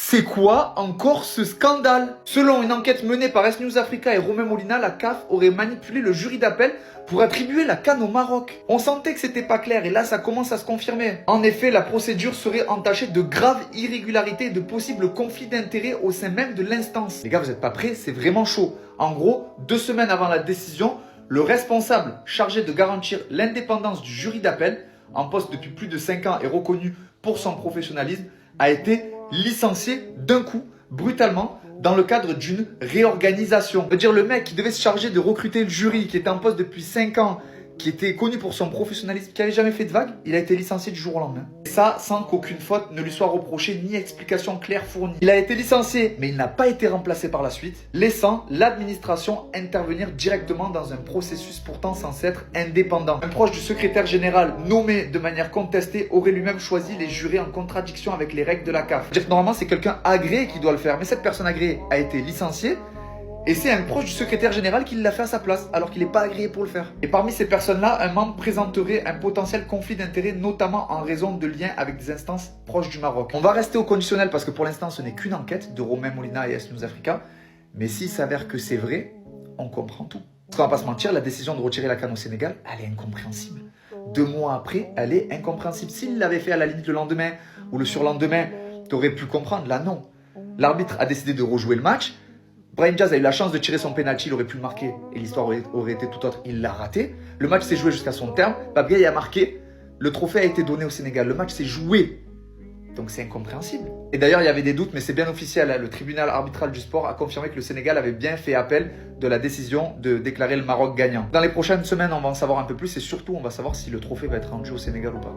C'est quoi encore ce scandale? Selon une enquête menée par S-News Africa et Romain Molina, la CAF aurait manipulé le jury d'appel pour attribuer la CAN au Maroc. On sentait que c'était pas clair et là ça commence à se confirmer. En effet, la procédure serait entachée de graves irrégularités et de possibles conflits d'intérêts au sein même de l'instance. Les gars, vous êtes pas prêts? C'est vraiment chaud. En gros, 2 semaines avant la décision, le responsable chargé de garantir l'indépendance du jury d'appel, en poste depuis plus de 5 ans et reconnu pour son professionnalisme, a été licencié d'un coup, brutalement, dans le cadre d'une réorganisation. Ça veut dire le mec qui devait se charger de recruter le jury, qui était en poste depuis 5 ans, qui était connu pour son professionnalisme, qui n'avait jamais fait de vague, il a été licencié du jour au lendemain. Et ça, sans qu'aucune faute ne lui soit reprochée, ni explication claire fournie. Il a été licencié, mais il n'a pas été remplacé par la suite, laissant l'administration intervenir directement dans un processus pourtant censé être indépendant. Un proche du secrétaire général, nommé de manière contestée, aurait lui-même choisi les jurés en contradiction avec les règles de la CAF. C'est-à-dire que normalement, c'est quelqu'un agréé qui doit le faire, mais cette personne agréée a été licenciée, et c'est un proche du secrétaire général qui l'a fait à sa place, alors qu'il n'est pas agréé pour le faire. Et parmi ces personnes-là, un membre présenterait un potentiel conflit d'intérêts, notamment en raison de liens avec des instances proches du Maroc. On va rester au conditionnel parce que pour l'instant, ce n'est qu'une enquête de Romain Molina et S-News Africa. Mais s'il s'avère que c'est vrai, on comprend tout. Parce qu'on va pas se mentir, la décision de retirer la CAN au Sénégal, elle est incompréhensible. 2 mois après, elle est incompréhensible. S'il l'avait fait à la limite le lendemain ou le surlendemain, tu aurais pu comprendre. Là, non. L'arbitre a décidé de rejouer le match. Brahim Diaz a eu la chance de tirer son penalty, il aurait pu le marquer et l'histoire aurait été tout autre, il l'a raté. Le match s'est joué jusqu'à son terme, Pape Gueye a marqué, le trophée a été donné au Sénégal, le match s'est joué. Donc c'est incompréhensible. Et d'ailleurs il y avait des doutes, mais c'est bien officiel, hein. Le tribunal arbitral du sport a confirmé que le Sénégal avait bien fait appel de la décision de déclarer le Maroc gagnant. Dans les prochaines semaines, on va en savoir un peu plus et surtout on va savoir si le trophée va être rendu au Sénégal ou pas.